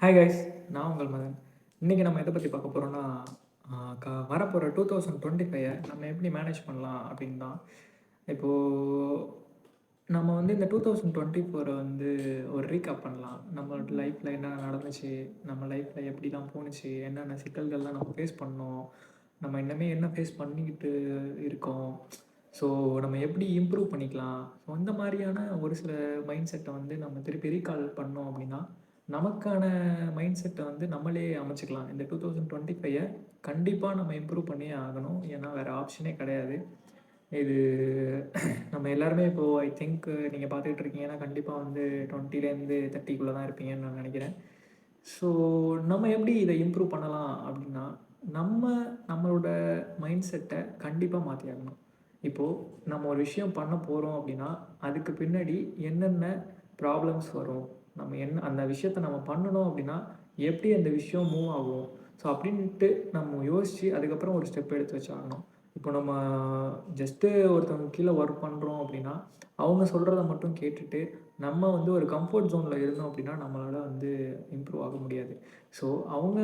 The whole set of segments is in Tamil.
ஹாய் கைஸ், நான் உங்கள் மதன். இன்றைக்கி நம்ம எதை பற்றி பார்க்க போகிறோன்னா, வரப்போகிற 2025 நம்ம எப்படி மேனேஜ் பண்ணலாம் அப்படின்னு தான். இப்போது நம்ம வந்து இந்த 2024 வந்து ஒரு ரீகேப் பண்ணலாம். நம்மளோட லைஃப்பில் என்ன நடந்துச்சு, நம்ம லைஃப்பில் எப்படிலாம் போணுச்சு, என்னென்ன சிக்கல்கள்லாம் நம்ம ஃபேஸ் பண்ணோம், நம்ம இன்னுமே என்ன ஃபேஸ் பண்ணிக்கிட்டு இருக்கோம், ஸோ நம்ம எப்படி இம்ப்ரூவ் பண்ணிக்கலாம். ஸோ அந்த மாதிரியான ஒரு சில மைண்ட் செட்டை வந்து நம்ம திருப்பி ரீகால் பண்ணோம் அப்படின்னா நமக்கான மைண்ட் செட்டை வந்து நம்மளே அமைச்சுக்கலாம். இந்த 2025 கண்டிப்பாக நம்ம இம்ப்ரூவ் பண்ணியே ஆகணும். ஏன்னா வேறு ஆப்ஷனே கிடையாது. இது நம்ம எல்லாருமே இப்போது ஐ திங்க் நீங்கள் பார்த்துக்கிட்டு இருக்கீங்கன்னா கண்டிப்பாக வந்து 20லேருந்து 30க்குள்ளே தான் இருப்பீங்கன்னு நான் நினைக்கிறேன். ஸோ நம்ம எப்படி இதை இம்ப்ரூவ் பண்ணலாம் அப்படின்னா, நம்ம நம்மளோட மைண்ட் செட்டை கண்டிப்பாக மாற்றி ஆகணும். இப்போது நம்ம ஒரு விஷயம் பண்ண போகிறோம் அப்படின்னா, அதுக்கு பின்னாடி என்னென்ன ப்ராப்ளம்ஸ் வரும், நம்ம என்ன அந்த விஷயத்த நம்ம பண்ணணும் அப்படின்னா, எப்படி அந்த விஷயம் மூவ் ஆகும். ஸோ அப்படின்ட்டு நம்ம யோசித்து அதுக்கப்புறம் ஒரு ஸ்டெப் எடுத்து வச்சாகணும். இப்போ நம்ம ஜஸ்ட்டு ஒருத்தவங்க கீழே ஒர்க் பண்ணுறோம் அப்படின்னா, அவங்க சொல்கிறத மட்டும் கேட்டுட்டு, நம்ம வந்து ஒரு கம்ஃபர்ட் ஜோனில் இருந்தோம் அப்படின்னா, நம்மளால வந்து இம்ப்ரூவ் ஆக முடியாது. ஸோ அவங்க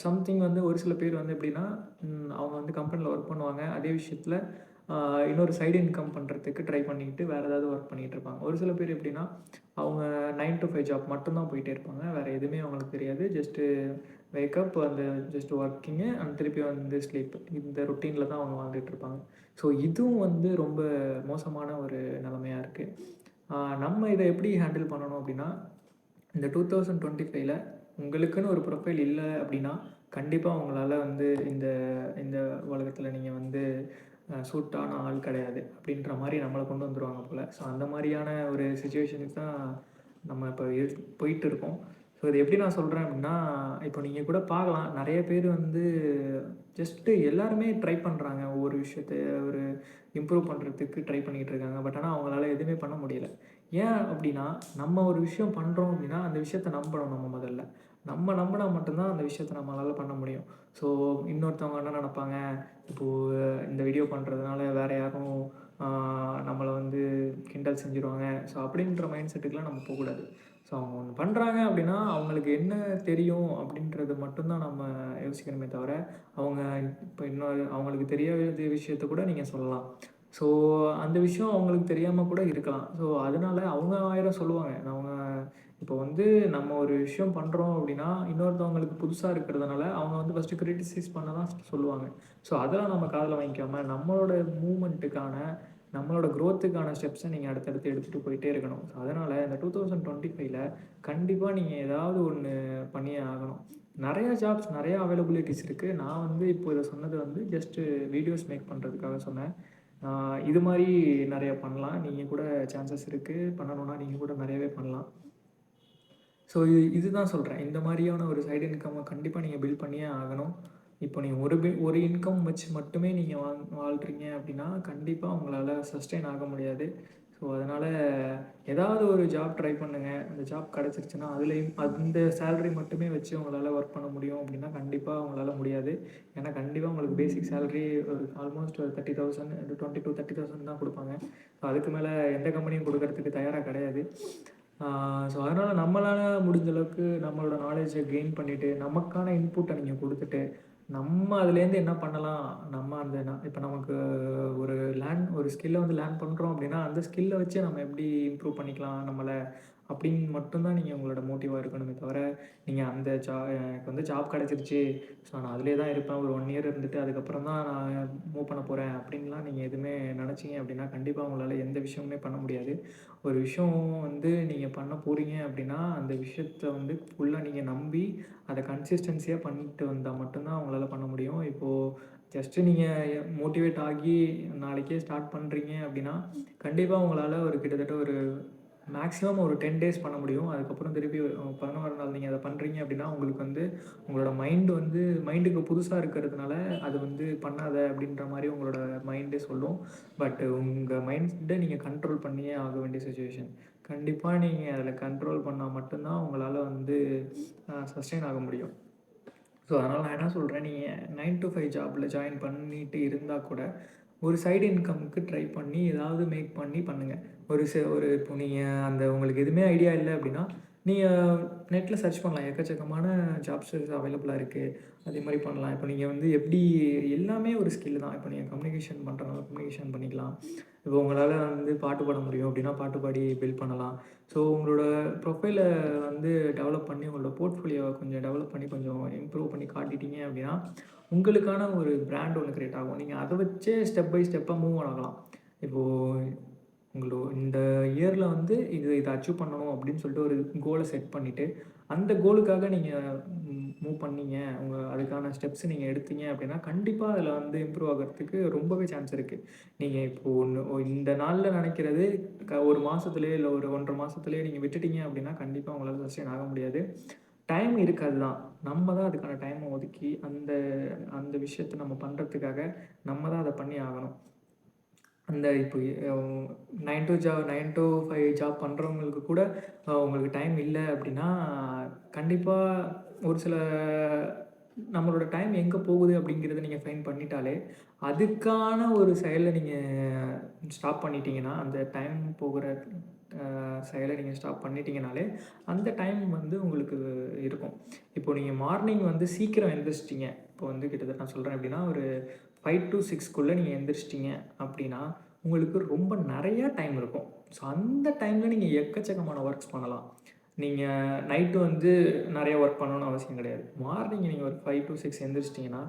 சம்திங் வந்து ஒரு சில பேர் வந்து எப்படின்னா, அவங்க வந்து கம்பெனியில் ஒர்க் பண்ணுவாங்க. அதே விஷயத்தில் இன்னொரு சைடு இன்கம் பண்ணுறதுக்கு ட்ரை பண்ணிக்கிட்டு வேறு ஏதாவது ஒர்க் பண்ணிகிட்டு இருப்பாங்க. ஒரு சில பேர் எப்படின்னா, அவங்க 9 to 5 ஜாப் மட்டும் தான் போயிட்டே இருப்பாங்க. வேறு எதுவுமே அவங்களுக்கு தெரியாது. ஜஸ்ட்டு வேக்கப் அந்த ஜஸ்ட் ஒர்க்கிங்கு அண்ட் திருப்பி வந்து ஸ்லீப். இந்த ரொட்டீனில் தான் அவங்க வாழ்ந்துட்டுருப்பாங்க. ஸோ இதுவும் வந்து ரொம்ப மோசமான ஒரு நிலைமையா இருக்குது. நம்ம இதை எப்படி ஹேண்டில் பண்ணணும் அப்படின்னா, இந்த 2025ல உங்களுக்குன்னு ஒரு ப்ரொஃபைல் இல்லை அப்படின்னா, கண்டிப்பாக உங்களால் வந்து இந்த இந்த உலகத்தில் நீங்கள் வந்து சூட்டான ஆள் கிடையாது அப்படின்ற மாதிரி நம்மளை கொண்டு வந்துருவாங்க போல். ஸோ அந்த மாதிரியான ஒரு சிச்சுவேஷனுக்கு தான் நம்ம இப்போ போயிட்டு இருக்கோம். ஸோ இது எப்படி நான் சொல்கிறேன் அப்படின்னா, இப்போ நீங்கள் கூட பார்க்கலாம் நிறைய பேர் வந்து ஜஸ்ட்டு எல்லாருமே ட்ரை பண்ணுறாங்க. ஒவ்வொரு விஷயத்த ஒரு இம்ப்ரூவ் பண்ணுறதுக்கு ட்ரை பண்ணிக்கிட்டு இருக்காங்க. பட் ஆனால் அவங்களால எதுவுமே பண்ண முடியல. ஏன் அப்படின்னா, நம்ம ஒரு விஷயம் பண்ணுறோம் அப்படின்னா, அந்த விஷயத்த நம்பணும் நம்ம முதல்ல. நம்ம நம்பினா மட்டும்தான் அந்த விஷயத்த நம்மளால பண்ண முடியும். ஸோ இன்னொருத்தவங்க என்ன நினைப்பாங்க, இப்போது இந்த வீடியோ பண்ணுறதுனால வேறு யாரும் நம்மளை வந்து கிண்டல் செஞ்சுருவாங்க. ஸோ அப்படின்ற மைண்ட் செட்டுக்குலாம் நம்ம போகக்கூடாது. ஸோ அவங்க ஒன்று பண்ணுறாங்க அப்படின்னா, அவங்களுக்கு என்ன தெரியும் அப்படின்றது மட்டும்தான் நம்ம யோசிக்கணுமே தவிர, அவங்க இப்போ இன்னொரு அவங்களுக்கு தெரியாத விஷயத்த கூட நீங்கள் சொல்லலாம். ஸோ அந்த விஷயம் அவங்களுக்கு தெரியாமல் கூட இருக்கலாம். ஸோ அதனால அவங்க 1000 சொல்லுவாங்க. அவங்க இப்போ வந்து நம்ம ஒரு விஷயம் பண்ணுறோம் அப்படின்னா, இன்னொருத்தவங்களுக்கு புதுசா இருக்கிறதுனால, அவங்க வந்து ஃபஸ்ட்டு கிரிட்டிசைஸ் பண்ண தான் சொல்லுவாங்க. ஸோ அதெல்லாம் நம்ம காதுல வாங்கிக்காம, நம்மளோட மூவ்மெண்ட்டுக்கான, நம்மளோட குரோத்துக்கான ஸ்டெப்ஸை நீங்கள் அடுத்தடுத்து எடுத்துகிட்டு போயிட்டே இருக்கணும். ஸோ அதனால் இந்த 2025ல கண்டிப்பா நீங்க ஏதாவது ஒண்ணு பண்ணியே ஆகணும். நெறைய ஜாப்ஸ், நெறைய அவைலபிலிட்டீஸ் இருக்கு. நான் வந்து இப்போ இத சொன்னது வந்து ஜஸ்ட்டு வீடியோஸ் மேக் பண்றதுக்காக சொன்னேன். இது மாரி நெறைய பண்ணலாம். நீங்க கூட சான்சஸ் இருக்கு. பண்ணணும்னா நீங்க கூட நெறையவே பண்ணலாம். ஸோ இதுதான் சொல்றேன். இந்த மாரியான ஒரு சைடு இன்கம்ம கண்டிப்பா நீங்க பில்ட் பண்ணியே ஆகணும். இப்போ நீங்க ஒரு இன்கம் வச்சு மட்டுமே நீங்க வாழ்றீங்க அப்படின்னா, கண்டிப்பா உங்களால சஸ்டெயின் ஆக முடியாது. ஸோ அதனால ஏதாவது ஒரு ஜாப் ட்ரை பண்ணுங்க. அந்த ஜாப் கிடைச்சிருச்சுன்னா, அதுலயும் அந்த சேலரி மட்டுமே வச்சு உங்களால ஒர்க் பண்ண முடியும் அப்படின்னா, கண்டிப்பா உங்களால முடியாது. ஏன்னா கண்டிப்பா உங்களுக்கு பேசிக் சேலரி ஒரு ஆல்மோஸ்ட் ஒரு 30,000 20 to 30,000 தான் குடுப்பாங்க. அதுக்கு மேல எந்த கம்பெனியும் குடுக்கறதுக்கு தயாரா கிடையாது. ஸோ அதனால நம்மளால முடிஞ்ச அளவுக்கு நம்மளோட நாலேட்ஜை கெயின் பண்ணிட்டு, நமக்கான இன்புட்டை நீங்க குடுத்துட்டு, நம்ம அதுலேருந்து என்ன பண்ணலாம்? நம்ம அந்த இப்ப நமக்கு ஒரு ஸ்கில்ல வந்து லேர்ன் பண்றோம் அப்படின்னா, அந்த ஸ்கில்ல வச்சு நம்ம எப்படி இம்ப்ரூவ் பண்ணிக்கலாம் நம்மள, அப்படின்னு மட்டும் தான் நீங்க உங்களோட மோட்டிவா இருக்கணுமே தவிர, நீங்க அந்த எனக்கு வந்து ஜாப் கிடைச்சிருச்சு. ஸோ நான் அதிலேயே தான் இருப்பேன். ஒரு 1 இயர் இருந்துட்டு அதுக்கப்புறம் தான் நான் மூவ் பண்ண போறேன் அப்படின்லாம் நீங்க எதுவுமே நினைச்சீங்க அப்படின்னா, கண்டிப்பா உங்களால எந்த விஷயமுமே பண்ண முடியாது. ஒரு விஷயம் வந்து நீங்க பண்ண போறீங்க அப்படின்னா, அந்த விஷயத்த வந்து ஃபுல்லா நீங்க நம்பி, அத கன்சிஸ்டன்ஸியா பண்ணிட்டு வந்தா மட்டும் தான் உங்களால பண்ண முடியும். இப்போ ஜஸ்ட்டு நீங்க மோட்டிவேட் ஆகி நாளைக்கே ஸ்டார்ட் பண்றீங்க அப்படின்னா, கண்டிப்பா உங்களால ஒரு கிட்டத்தட்ட ஒரு மேக்ஸிமம் ஒரு 10 டேஸ் பண்ண முடியும். அதுக்கப்புறம் திருப்பி 11 நாள் நீங்க அத பண்றீங்க அப்படின்னா, உங்களுக்கு வந்து உங்களோட மைண்டுக்கு புதுசா இருக்கிறதுனால, அது வந்து பண்ணாத அப்படின்ற மாரி உங்களோட மைண்டே சொல்லும். பட் உங்க மைண்ட நீங்க கண்ட்ரோல் பண்ணியே ஆக வேண்டிய சிச்சுவேஷன். கண்டிப்பா நீங்க அதில கண்ட்ரோல் பண்ணா மட்டும் தான் உங்களால வந்து சஸ்டெயின் ஆக முடியும். ஸோ அதனால நான் என்ன சொல்றேன், நீங்க 9 to 5 ஜாப்ல ஜாயின் பண்ணிட்டு இருந்தா கூட, ஒரு சைடு இன்கம்க்கு ட்ரை பண்ணி ஏதாவது மேக் பண்ணி பண்ணுங்க. ஒரு இப்போ நீங்க அந்த உங்களுக்கு எதுவுமே ஐடியா இல்ல அப்படின்னா, நீங்கள் நெட்டில் சர்ச் பண்ணலாம். எக்கச்சக்கமான ஜாப்ஸ் அவைலபிளாக இருக்குது. அதே மாதிரி பண்ணலாம். இப்போ நீங்கள் வந்து எப்படி எல்லாமே ஒரு ஸ்கில் தான். இப்போ நீங்கள் கம்யூனிகேஷன் பண்ணுறனால கம்யூனிகேஷன் பண்ணிக்கலாம். இப்போ உங்களால் வந்து பாட்டு பாட முடியும் அப்படின்னா பாட்டு பாடி பில்ட் பண்ணலாம். ஸோ உங்களோட ப்ரொஃபைலை வந்து டெவலப் பண்ணி உங்களோட போர்ட்ஃபோலியோவை கொஞ்சம் டெவலப் பண்ணி கொஞ்சம் இம்ப்ரூவ் பண்ணி காட்டிட்டீங்க அப்படின்னா உங்களுக்கான ஒரு பிராண்ட் ஒன்று கிரியேட் ஆகும். நீங்கள் அதை வச்சே ஸ்டெப் பை ஸ்டெப்பாக மூவ் ஆகலாம். இப்போது இந்த இயரில் வந்து இதை அச்சீவ் பண்ணணும் அப்படின்னு சொல்லிட்டு ஒரு கோலை செட் பண்ணிவிட்டு அந்த கோலுக்காக நீங்கள் மூவ் பண்ணீங்க, அதுக்கான ஸ்டெப்ஸ் நீங்கள் எடுத்தீங்க அப்படின்னா கண்டிப்பாக அதில் வந்து இம்ப்ரூவ் ஆகிறதுக்கு ரொம்பவே சான்ஸ் இருக்குது. நீங்கள் இப்போது இந்த நாளில் நினைக்கிறது ஒரு மாதத்துலேயே இல்லை ஒரு 1.5 மாதத்துலேயே நீங்கள் விட்டுட்டீங்க அப்படின்னா கண்டிப்பாக உங்களால் சஸ்டெயின் ஆக முடியாது. டைம் இருக்காது தான். நம்ம தான் அதுக்கான டைமை ஒதுக்கி அந்த அந்த விஷயத்தை நம்ம பண்ணுறதுக்காக நம்ம தான் அதை பண்ணி ஆகணும். அந்த இப்போ 9 to 5 ஜாப் பண்ணுறவங்களுக்கு கூட உங்களுக்கு டைம் இல்லை அப்படின்னா கண்டிப்பாக ஒரு சில நம்மளோட டைம் எங்கே போகுது அப்படிங்கிறத நீங்கள் ஃபைண்ட் பண்ணிட்டாலே அதுக்கான ஒரு செயலை நீங்கள் ஸ்டாப் பண்ணிட்டீங்கன்னா அந்த டைம் போகிற செயலை நீங்கள் ஸ்டாப் பண்ணிட்டீங்கனாலே அந்த டைம் வந்து உங்களுக்கு இருக்கும். இப்போது நீங்கள் மார்னிங் வந்து சீக்கிரம் எழுந்திரிச்சிட்டிங்க. இப்போ வந்து கிட்டத்தட்ட நான் சொல்கிறேன் அப்படின்னா ஒரு 5 to 6க்குள்ளே நீங்கள் எந்திரிச்சிட்டிங்க அப்படின்னா உங்களுக்கு ரொம்ப நிறையா டைம் இருக்கும். ஸோ அந்த டைமில் நீங்கள் எக்கச்சக்கமான ஒர்க்ஸ் பண்ணலாம். நீங்கள் நைட்டு வந்து நிறைய ஒர்க் பண்ணணும்னு அவசியம் கிடையாது. மார்னிங் நீங்கள் ஒரு 5 to 6 எந்திரிச்சிட்டிங்கன்னா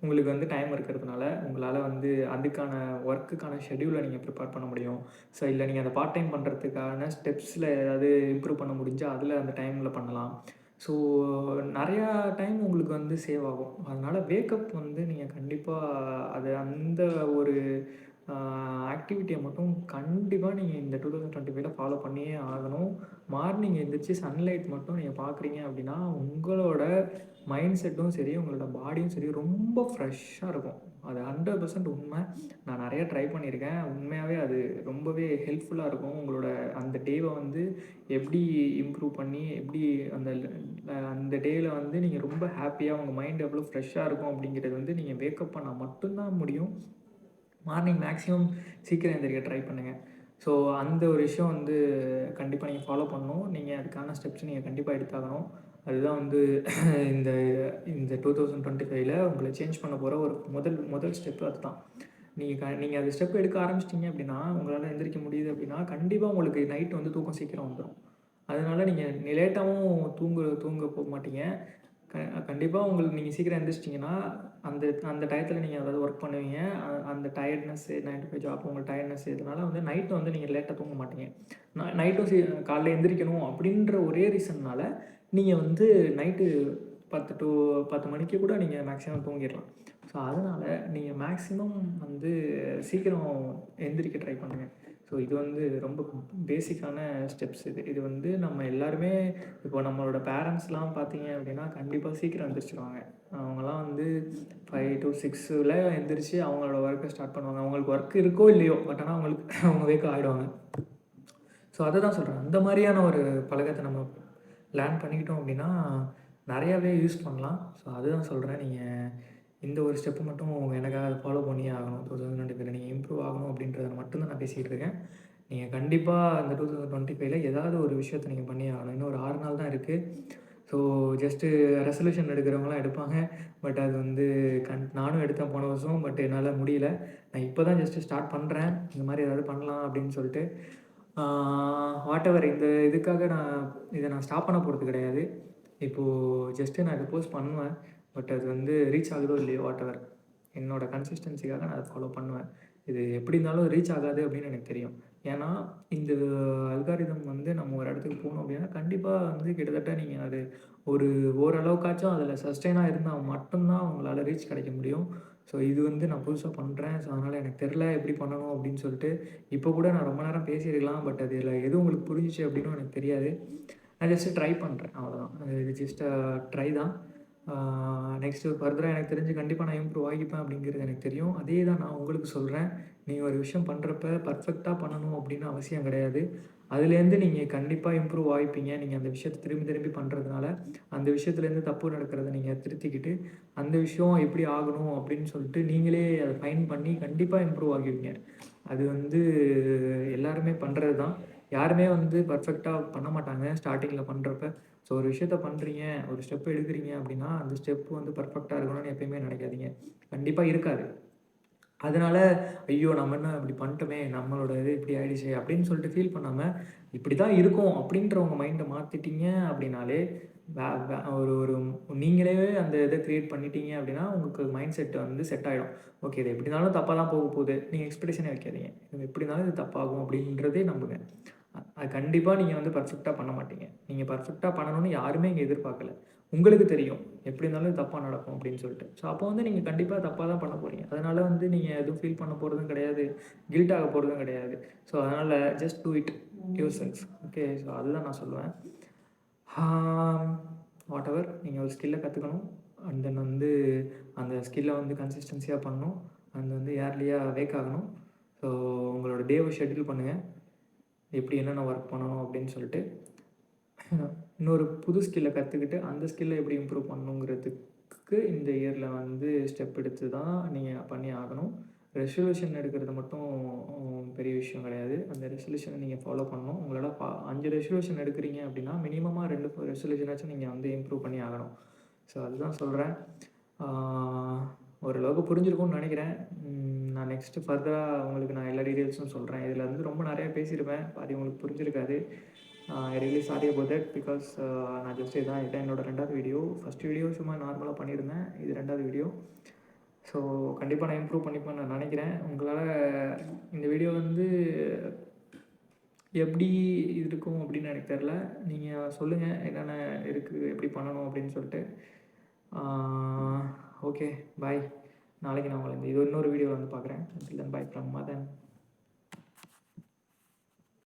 உங்களுக்கு வந்து டைம் இருக்கிறதுனால உங்களால் வந்து அதுக்கான ஒர்க்குக்கான ஷெட்யூலை நீங்கள் ப்ரிப்பேர் பண்ண முடியும். ஸோ இல்லை நீங்கள் அதை பார்ட் டைம் பண்ணுறதுக்கான ஸ்டெப்ஸில் ஏதாவது இம்ப்ரூவ் பண்ண முடிஞ்சால் அதில் அந்த டைமில் பண்ணலாம். ஸோ நிறையா டைம் உங்களுக்கு வந்து சேவ் ஆகும். அதனால் வேக்கப் வந்து நீங்கள் கண்டிப்பாக அது அந்த ஒரு ஆக்டிவிட்டியை மட்டும் கண்டிப்பாக நீங்கள் இந்த 2025ல ஃபாலோ பண்ணியே ஆகணும். மார்னிங் எந்திரிச்சு சன்லைட் மட்டும் நீங்கள் பார்க்குறீங்க அப்படின்னா உங்களோட மைண்ட் செட்டும் சரி உங்களோட பாடியும் சரி ரொம்ப ஃப்ரெஷ்ஷாக இருக்கும். அது 100% உண்மை. நான் நிறைய ட்ரை பண்ணியிருக்கேன். உண்மையாகவே அது ரொம்பவே ஹெல்ப்ஃபுல்லாக இருக்கும். உங்களோட அந்த டேவை வந்து எப்படி இம்ப்ரூவ் பண்ணி எப்படி அந்த அந்த டேயில் வந்து நீங்கள் ரொம்ப ஹாப்பியாக உங்கள் மைண்ட் எவ்வளோ ஃப்ரெஷ்ஷாக இருக்கும் அப்படிங்கிறது வந்து நீங்கள் வேக்கப் பண்ணால் மட்டும்தான் முடியும். மார்னிங் மேக்ஸிமம் சீக்கிரம் எந்திரிக்க ட்ரை பண்ணுங்கள். ஸோ அந்த ஒரு விஷயம் வந்து கண்டிப்பாக நீங்கள் ஃபாலோ பண்ணணும். நீங்கள் அதுக்கான ஸ்டெப்ஸ் நீங்கள் கண்டிப்பாக எடுத்தாகணும். அதுதான் வந்து இந்த இந்த 2025ல உங்களை சேஞ்ச் பண்ண போகிற ஒரு முதல் ஸ்டெப்பு அதுதான். நீங்கள் அந்த ஸ்டெப் எடுக்க ஆரம்பிச்சிட்டிங்க அப்படின்னா உங்களால் எந்திரிக்க முடியுது அப்படின்னா கண்டிப்பாக உங்களுக்கு நைட்டு வந்து தூக்கம் சீக்கிரம் வந்துடும். அதனால் நீங்கள் லேட்டாகவும் தூங்க போக மாட்டீங்க. கண்டிப்பாக உங்களுக்கு நீங்கள் சீக்கிரம் எந்திரிச்சிட்டிங்கன்னா அந்த அந்த டயத்தில் நீங்கள் ஏதாவது ஒர்க் பண்ணுவீங்க. அந்த டயர்ட்னஸ்ஸு 9 to 5 ஜாப் உங்களுக்கு டயர்ட்னஸ் இதனால வந்து நைட்டு வந்து நீங்கள் லேட்டாக தூங்க மாட்டீங்க. நைட்டும் காலைல எந்திரிக்கணும் அப்படின்ற ஒரே ரீசன்னால் நீங்கள் வந்து நைட்டு 10 மணிக்கு கூட நீங்கள் மேக்ஸிமம் தூங்கிடலாம். ஸோ அதனால் நீங்கள் மேக்ஸிமம் வந்து சீக்கிரம் எந்திரிக்க ட்ரை பண்ணுங்கள். ஸோ இது வந்து ரொம்ப பேசிக்கான ஸ்டெப்ஸ் இது. இது வந்து நம்ம எல்லாருமே இப்போ நம்மளோட பேரண்ட்ஸ்லாம் பார்த்தீங்க அப்படின்னா கண்டிப்பாக சீக்கிரம் எந்திரிச்சிருவாங்க. அவங்கலாம் வந்து 5 to 6ல் எந்திரிச்சு அவங்களோட ஒர்க்கை ஸ்டார்ட் பண்ணுவாங்க. அவங்களுக்கு ஒர்க் இருக்கோ இல்லையோ பட் ஆனால் அவங்க வேக்க ஆகிடுவாங்க. ஸோ அதை தான் சொல்கிறேன். அந்த மாதிரியான ஒரு பழக்கத்தை நம்ம லேர்ன் பண்ணிக்கிட்டோம் அப்படின்னா நிறையாவே யூஸ் பண்ணலாம். ஸோ அதுதான் சொல்கிறேன். நீங்கள் இந்த ஒரு ஸ்டெப்பு மட்டும் எனக்காக அதை ஃபாலோ பண்ணியே ஆகணும். 2025ல நீங்கள் இம்ப்ரூவ் ஆகணும் அப்படின்றத மட்டும்தான் நான் பேசிக்கிட்டு இருக்கேன். நீங்கள் கண்டிப்பாக இந்த 2025ல ஏதாவது ஒரு விஷயத்தை நீங்கள் பண்ணியே ஆகணும். இன்னும் ஒரு 6 நாள் தான் இருக்குது. ஸோ ஜஸ்ட்டு ரெசல்யூஷன் எடுக்கிறவங்களாம் எடுப்பாங்க. பட் அது வந்து நானும் எடுத்தேன் போன வருஷம். பட் என்னால் முடியல. நான் இப்போ தான் ஜஸ்ட்டு ஸ்டார்ட் பண்ணுறேன். இந்த மாதிரி ஏதாவது பண்ணலாம் அப்படின்னு சொல்லிட்டு. வாட்டெவர் இந்த இதுக்காக இதை நான் ஸ்டாப் பண்ண போகிறது கிடையாது. இப்போது ஜஸ்ட்டு நான் இதை போஸ்ட் பண்ணுவேன். பட் அது வந்து ரீச் ஆகுதோ இல்லையோ வாட்டெவர் என்னோடய கன்சிஸ்டன்சிக்காக நான் அதை ஃபாலோ பண்ணுவேன். இது எப்படி இருந்தாலும் ரீச் ஆகாது அப்படின்னு எனக்கு தெரியும். ஏன்னா இந்த அல்காரிதம் வந்து நம்ம ஒரு இடத்துக்கு போகணும் அப்படின்னா கண்டிப்பாக வந்து கிட்டத்தட்ட நீங்கள் அது ஓரளவுக்காச்சும் அதில் சஸ்டெயினாக இருந்தால் மட்டும்தான் உங்களால் ரீச் கிடைக்க முடியும். ஸோ இது வந்து நான் புதுசாக பண்ணுறேன். ஸோ அதனால் எனக்கு தெரில எப்படி பண்ணணும் அப்படின்னு சொல்லிட்டு இப்போ கூட நான் ரொம்ப நேரம் பேசியிருக்கலாம். பட் அதில் எது உங்களுக்கு புரிஞ்சிச்சு அப்படின்னும் எனக்கு தெரியாது. நான் ஜஸ்ட்டு ட்ரை பண்ணுறேன் அவ்வளோதான். இது ஜஸ்ட் ட்ரை தான். நெக்ஸ்ட்டு ஃபர்தராக எனக்கு தெரிஞ்சு கண்டிப்பாக நான் இம்ப்ரூவ் ஆகிப்பேன் அப்படிங்கிறது எனக்கு தெரியும். அதே தான் நான் உங்களுக்கு சொல்கிறேன். நீங்கள் ஒரு விஷயம் பண்ணுறப்ப பர்ஃபெக்டாக பண்ணணும் அப்படின்னு அவசியம் கிடையாது. அதுலேருந்து நீங்கள் கண்டிப்பாக இம்ப்ரூவ் ஆகிப்பீங்க. நீங்கள் அந்த விஷயத்தை திரும்பி திரும்பி பண்ணுறதுனால அந்த விஷயத்துலேருந்து தப்பு நடக்கிறத நீங்கள் திருத்திக்கிட்டு அந்த விஷயம் எப்படி ஆகணும் அப்படின்னு சொல்லிட்டு நீங்களே அதை ஃபைன் பண்ணி கண்டிப்பாக இம்ப்ரூவ் ஆகிடுவீங்க. அது வந்து எல்லாருமே பண்ணுறது தான். யாருமே வந்து பர்ஃபெக்டாக பண்ண மாட்டாங்க ஸ்டார்ட்டிங்கில் பண்ணுறப்ப. ஸோ ஒரு விஷயத்த பண்ணுறீங்க, ஒரு ஸ்டெப் எடுக்கிறீங்க அப்படின்னா, அந்த ஸ்டெப் வந்து பர்ஃபெக்ட்டா இருக்கணும்னு எப்பயுமே நினைக்காதீங்க. கண்டிப்பா இருக்காது. அதனால, ஐயோ! நம்ம என்ன இப்படி பண்ணிட்டோமே! நம்மளோட இது இப்படி ஆயிடுச்சே! அப்படின்னு சொல்லிட்டு ஃபீல் பண்ணாம, இப்படி தான் இருக்கும் அப்படின்ற உங்க மைண்ட மாத்திட்டீங்க அப்படின்னாலே, வே வே ஒரு ஒரு நீங்களே அந்த இத கிரியேட் பண்ணிட்டீங்க அப்படின்னா, உங்களுக்கு மைண்ட் செட் வந்து செட் ஆயிடும். ஓகே இது எப்படி இருந்தாலும் தப்பா தான் போக போகுது. நீங்க எக்ஸ்பெக்டேஷனே வைக்காதீங்க. இது எப்படி இருந்தாலும் இது தப்பாகும் அப்படின்றதே நம்புங்க. அது கண்டிப்பா நீங்க வந்து பெர்ஃபெக்ட்டா பண்ண மாட்டீங்க. நீங்க பெர்ஃபெக்ட்டா பண்ணணும்னு யாருமே இங்க எதிர்பார்க்கல. உங்களுக்கு தெரியும். எப்படி இருந்தாலும் இது தப்பா நடக்கும் அப்படின்னு சொல்லிட்டு. ஸோ அப்போ வந்து நீங்க கண்டிப்பா தப்பா தான் பண்ண போறீங்க. அதனால வந்து நீங்க எதுவும் ஃபீல் பண்ண போறதும் கிடையாது. கில்ட் ஆக போறதும் கிடையாது. ஸோ அதனால just do it yourself. Okay. So அதுதான் நான் சொல்லுவேன். வாட்டெவர் நீங்க ஒரு ஸ்கில்ல கத்துக்கணும். அண்ட் தென் வந்து அந்த ஸ்கில்ல வந்து கன்சிஸ்டன்ஸியா பண்ணணும். அண்ட் வந்து இயர்லியா வேக் ஆகணும். ஸோ உங்களோட டேவ ஷெட்யூல் பண்ணுங்க. எப்படி என்னென்ன ஒர்க் பண்ணணும் அப்படின்னு சொல்லிட்டு. இன்னொரு புது ஸ்கில்ல கத்துக்கிட்டு, அந்த ஸ்கில்ல எப்படி இம்ப்ரூவ் பண்ணணுங்கிறதுக்கு இந்த இயர்ல வந்து ஸ்டெப் எடுத்து தான் நீங்க பண்ணி ஆகணும். ரெசல்யூஷன் எடுக்கிறது மட்டும் பெரிய விஷயம் கிடையாது. அந்த ரெசல்யூஷன நீங்க ஃபாலோ பண்ணணும். உங்களால 5 ரெசல்யூஷன் எடுக்கிறீங்க அப்படின்னா, மினிமமா 2 ரெசல்யூஷனாச்சும் நீங்க வந்து இம்ப்ரூவ் பண்ணி ஆகணும். ஸோ அதுதான் சொல்றேன். ஆ ஓரளவுக்கு புரிஞ்சிருக்கும்னு நெனைக்கிறேன். நான் நெக்ஸ்ட்டு ஃபர்தரா உங்களுக்கு நான் எல்லா டீட்டெயில்ஸும் சொல்றேன். இதில வந்து ரொம்ப நெறைய பேசியிருப்பேன். பாதி உங்களுக்கு புரிஞ்சிருக்காது. I really sorry about that because நான் ஜஸ்ட் இதான் என்னோட 2வது வீடியோ. ஃபர்ஸ்ட் வீடியோ சும்மா நார்மலா பண்ணியிருந்தேன். இது 2வது வீடியோ. ஸோ கண்டிப்பா நான் இம்ப்ரூவ் பண்ணிப்பேன்னு நான் நெனைக்கிறேன். உங்களால இந்த வீடியோ வந்து எப்படி இருக்கும் அப்படின்னு எனக்கு தெரில. நீங்க சொல்லுங்க என்னென்ன இருக்கு, எப்படி பண்ணணும் அப்படின்னு சொல்லிட்டு. Okay bye. நாளைக்கு நான் உங்கள இது இன்னொரு வீடியோல வந்து பார்க்குறேன். until then bye from Madan.